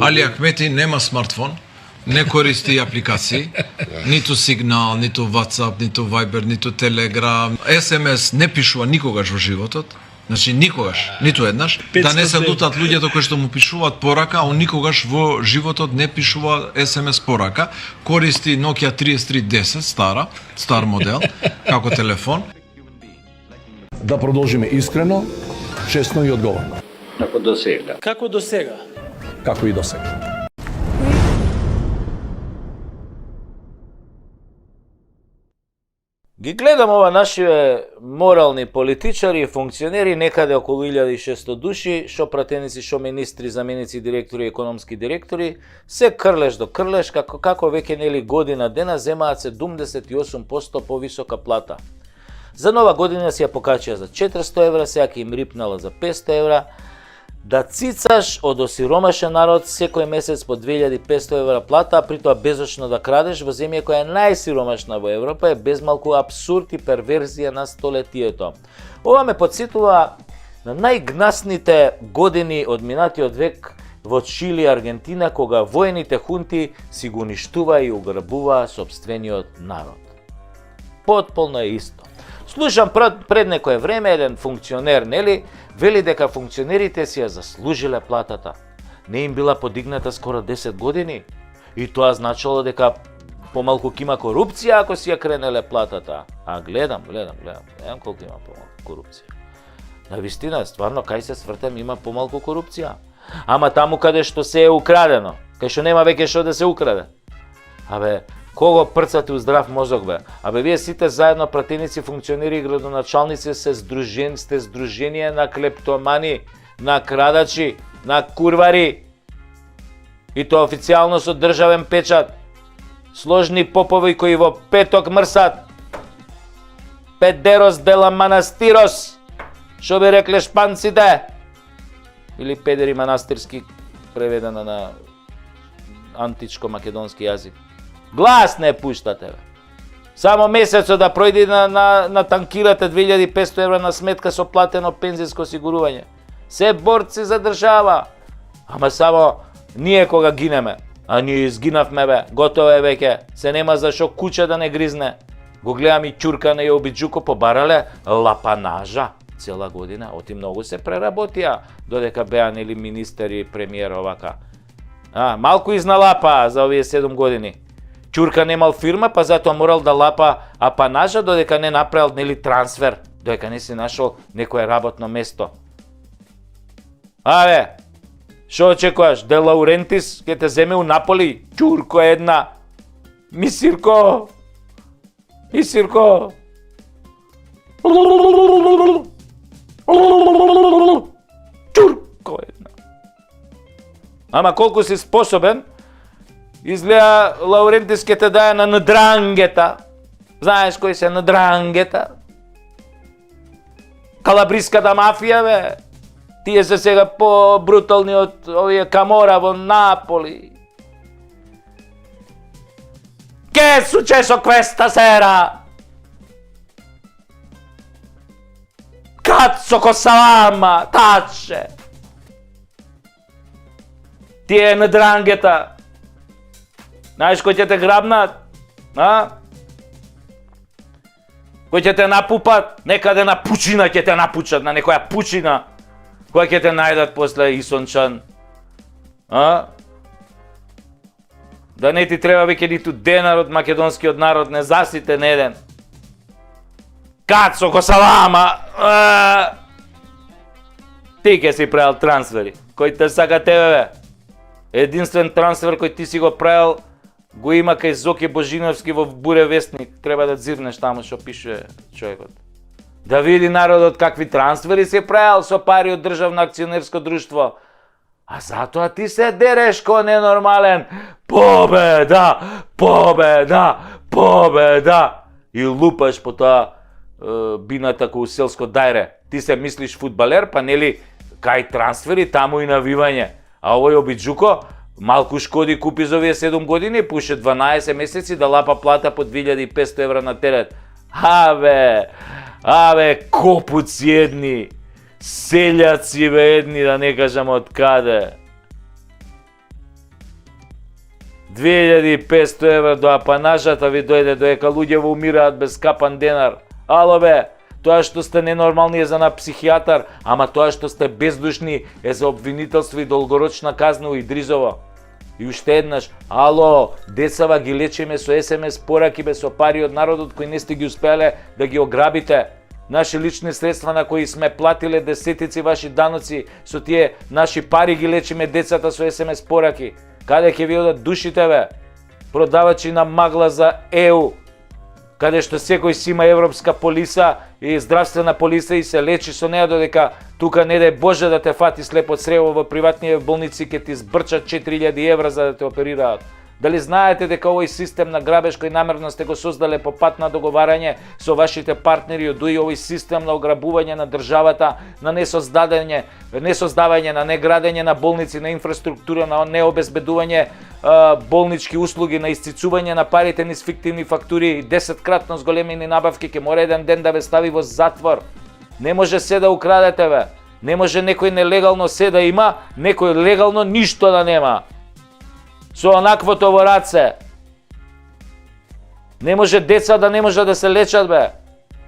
Али Ахмети нема смартфон, не користи апликации, ниту Сигнал, ниту WhatsApp, ниту Viber, ниту Telegram, SMS не пишува никогаш во животот. Значи никогаш, ниту еднаш, да не се лутат луѓето кои што му пишуваат порака, он никогаш во животот не пишува SMS порака, користи Nokia 3310, стар модел, како телефон. Да продолжиме искрено, честно и одговорно. Како до сега. Како до сега. Како и до сега. Ги гледам ова нашиве морални политичари и функционери, некаде околу 1600 души, шо пратеници, шо министри, заменици, директори, економски директори, се крлеш до крлеш, како веќе нели година дена земаат 78% повисока плата. За нова година си ја покачија за 400 евра, сега ќе им рипнала за 500 евра. Да цицаш од осиромашен народ секој месец по 2500 евра плата, а при тоа безочно да крадеш во земја која е најсиромашна во Европа, е безмалку абсурд и перверзија на столетието. Ова ме подсетува на најгнасните години од минатиот век во Чили и Аргентина, кога воените хунти си го уништуваа и ограбуваа сопствениот народ. Потполно е исто. Слушам пред некое време еден функционер, нели, вели дека функционерите си ја заслужиле платата. Не им била подигната скоро 10 години. И тоа значило дека помалку ќе има корупција ако си ја кренеле платата. А гледам колку има помалку корупција. На вистина, стварно, кај се свртам има помалку корупција. Ама таму каде што се е украдено, кај што нема веќе што да се украде. Абе, кого прцате у здрав мозок, бе? Абе, вие сите заедно пратеници, функционери и градоначалници сте здружение на клептомани, на крадачи, на курвари. И тоа официјално со државен печат. Сложни попови кои во петок мрсат. Педерос дела манастирос, шо би рекле шпанците. Или педери манастирски, преведено на античко-македонски јазик. Глас не пуштате, бе. Само месецот да пројде на танкирате 2500 евра на сметка со платено пензиско осигурување. Се борци за држава. Ама само ние кога гинеме, а ние изгинавме, бе, готово е веќе, се нема за шо куче да не гризне. Го гледам и Ќуркана и Обиджуко побарале лапанажа цела година, оти многу се преработија, додека беа нели министер и премиер овака. Малку изналапа за овие 7 години. Ќурка немал фирма, па затоа морал да лапа апанажа, додека не направил нели трансфер, додека не си нашол некое работно место. Шо очекуваш? Де Лаурентис ќе те земе у Наполи? Ќурко една. Мисирко. Ќурко една. Ама колку си способен, изгледа Лаурентис ке те дае на Ндрангета. Знаеш кои се Ндрангета? Калабриската мафија, бе. Тие се сега по-брутални од овие Камора во Наполи. Che è successo questa sera? Cazzo cosa mamma, tacce! Тие Ндрангета. Знаеш кој ќе те грабнат? Кој ќе те напупат? Некаде на пучина ќе те напучат, на некоја пучина. Кој ќе те најдат после Исончан? Да не ти треба веќе ниту денар од македонскиот народ, не засите не еден. Кацо Косалама! Ти ќе си правил трансфери. Кој те сака тебе, бе? Единствен трансфер кој ти си го правил го има кај Зоки Божиновски во Буре вестник. Треба да дзирнеш таму што пише човекот. Да види народот какви трансфери се правил со пари од државно акционерско друштво. А затоа ти се дереш ко ненормален. Победа! Победа! Победа! И лупаш по тоа бината кој селско дајре. Ти се мислиш фудбалер, па нели кај трансфери таму и навивање. А овој Обиджуко малку шкоди купи за овие 7 години, пуше 12 месеци да лапа плата по 2500 евра на терет. Абе, копуци едни, селјаци бе едни, да не кажам од каде. 2500 евра до апанажата ви дојде, доека луѓе умираат без капан денар. Ало бе, тоа што сте ненормални е за на психијатар, ама тоа што сте бездушни е за обвинителство и долгорочна казна у Идризово. И уште еднаш, ало, децава ги лечиме со СМС пораки бе со пари од народот кои не сте ги успеале да ги ограбите. Наши лични средства на кои сме платиле десетици ваши даноци, со тие наши пари ги лечиме децата со СМС пораки. Каде ќе ви одат душите бе? Продавачи на магла за ЕУ, каде што секој си има европска полиса и здравствена полиса и се лечи со неа, додека тука не дај Боже да те фати слепо црево во приватни болници ке ти збрчат 4000 евра за да те оперираат. Дали знаете дека овој систем на грабеж кој намерно сте го создале по пат на договарање со вашите партнери од овој систем на ограбување на државата, на несоздавање, на неградење на болници, на инфраструктура, на необезбедување болнички услуги, на исцицување на парите низ фиктивни фактури, 10-кратно зголемени набавки, ќе мора еден ден да ве стави во затвор. Не може се да украдете бе. Не може некој нелегално се да има, некој легално ништо да нема. Со онаквото во раце. Не може деца да не може да се лечат бе.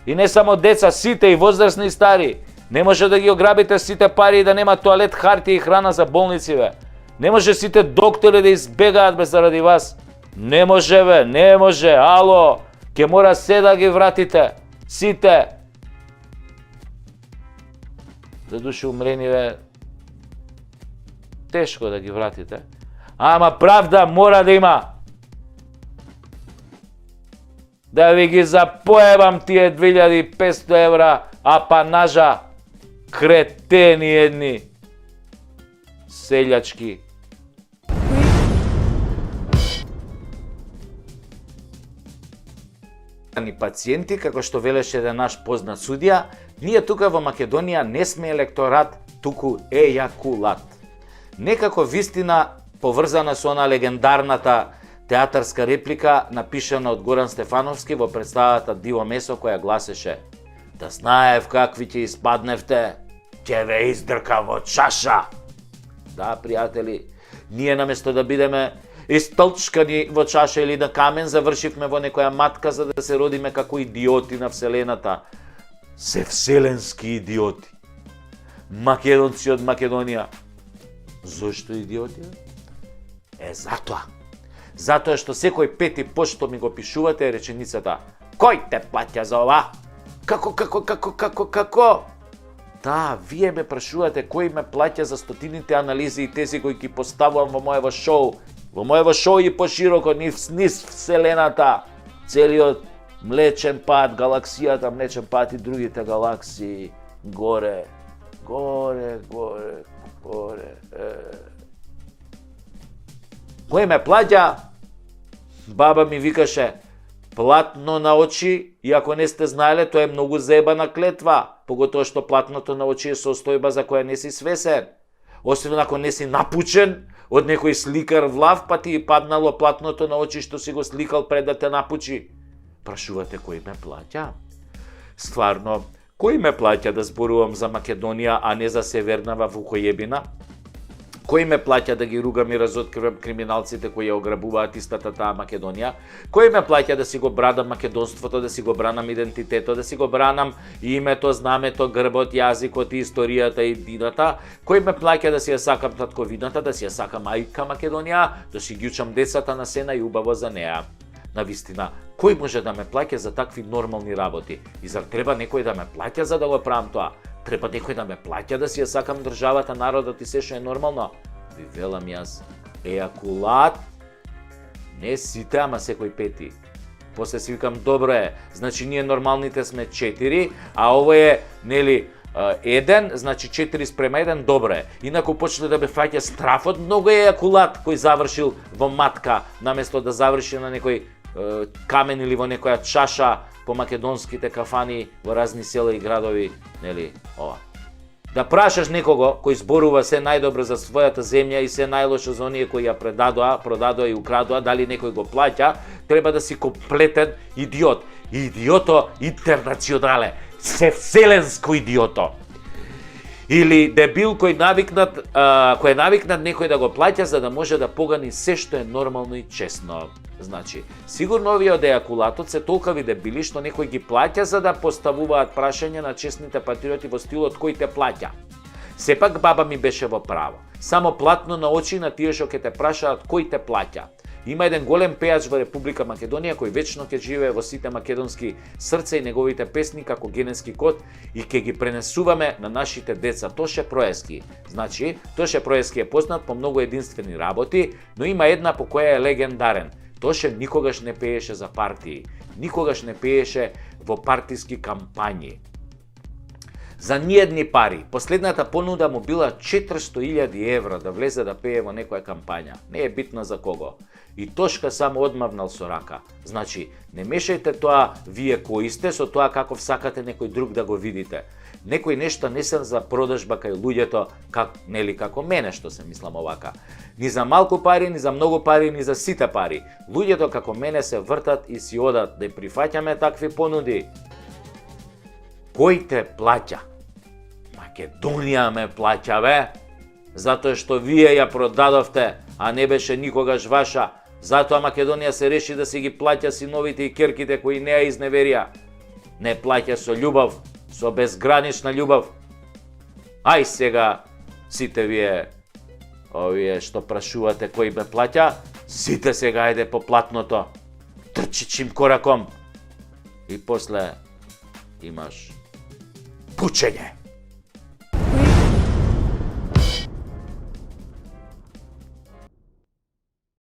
И не само деца, сите и возрастни и стари. Не може да ги ограбите сите пари и да нема тоалет, хартија и храна за болници бе. Не може сите доктори да избегаат бе заради вас. Не може бе, не може. Ало, ќе мора се да ги вратите. Сите. За души умрени бе. Тешко да ги вратите. Ама правда мора да има. Да ви ги запоебам тие 2500 евра апанажа, кретени едни, селјачки. Пациенти, како што велеше еден наш познат судија, ние тука во Македонија не сме електорат, туку ејакулат. Некако вистина поврзана со она легендарната театарска реплика напишана од Горан Стефановски во представата Диво месо, која гласеше: "Да знаев какви ќе испадневте, ќе ве издрка во чаша." Да, пријатели, ние наместо да бидеме истолчкани во чаша или на камен, завршивме во некоја матка за да се родиме како идиоти на вселената. Се вселенски идиоти. Македонци од Македонија. Зошто идиоти? Затоа. Затоа што секој пети пост што ми го пишувате е реченицата: "Кој те плаќа за ова?" Како? Да, вие ме прашувате кој ме плаќа за стотините анализи и тези кои ги поставувам во моево шоу. Во моево шоу и пошироко низ вселената, целиот Млечен пат, галаксијата Млечен пат и другите галаксии, горе. Кој ме плаќа? Баба ми викаше: "Платно на очи, и ако не сте знаеле, тоа е многу заебана клетва, поготоа што платното на очи е состојба за која не си свесен. Освен ако не си напучен од некој сликар влав, па ти паднало платното на очи што си го сликал пред да те напучи." Прашувате кој ме плаќа? Стварно, кој ме плаќа да зборувам за Македонија, а не за Севернава Вукојебина? Кој ме плаќа да ги ругам и разоткривам криминалците кои ја ограбуваат истата таа Македонија? Кој ме плаќа да си го бранам македонството, да си го бранам идентитетот, да си го бранам името, знамето, грбот, јазикот, историјата и дината? Кој ме плаќа да си ја сакам татковината, да си ја сакам мајка Македонија, да си ги учам децата на сена и убаво за неа? На вистина, кој може да ме плаќа за такви нормални работи? И зар треба некој да ме плаќа за да го правам тоа? Треба некој да ме плаќа да си ја сакам државата, народот и се што е нормално? Ви велам јас, ејакулат, не сите, ама секој пети. После си викам, добро е, значи ние нормалните сме 4, а ово е, нели, 1, значи 4:1, добро е. Инаку почне да ме фаќа страфот, многу е ејакулат кој завршил во матка, наместо да заврши на некој камен или во некоја чаша по македонските кафани во разни села и градови, нели, ова. Да прашаш некого кој зборува се најдобро за својата земја и се најлошо за оние кои ја продадоа и украдоа, дали некој го плаќа, треба да си комплетен идиот. Идиото интернационале, севселенско идиото. Или дебил кој е навикнат некој да го плаќа за да може да погани се што е нормално и честно. Значи, сигурно овие од ејакулатот се толкави дебили што некој ги плаќа за да поставуваат прашања на честните патриоти во стилот кој те плаќа. Сепак баба ми беше во право. Само платно на очи на тие што ќе те прашаат кој те плаќа. Има еден голем пејач во Република Македонија кој вечно ќе живее во сите македонски срца и неговите песни како генетски код и ќе ги пренесуваме на нашите деца. Тоше Проески. Значи, Тоше Проески е познат по многу единствени работи, но има една по која е легендарен. Тоше никогаш не пееше за партии, никогаш не пееше во партиски кампањи. За ниедни пари. Последната понуда му била 400.000 евра да влезе да пее во некоја кампања. Не е битно за кого. И Тошка само одмавнал со рака. Значи, не мешајте тоа вие кои сте со тоа каков сакате некој друг да го видите. Некој нешто не се за продажба кај луѓето, како мене што се мислам овака. Ни за малку пари, ни за многу пари, ни за сите пари. Луѓето како мене се вртат и си одат, да прифаќаме такви понуди. Кој те плаќа? Македонија ме плаќа, бе. Затоа што вие ја продадовте, а не беше никогаш ваша. Затоа Македонија се реши да си ги плаќа синовите и керките кои не ја изневерија. Не плаќа со љубов, со безгранична љубов. Ај сега, сите овие што прашувате кој ме плаќа, сите сега ајде по платното. Трчи чим кораком. И после имаш пучење.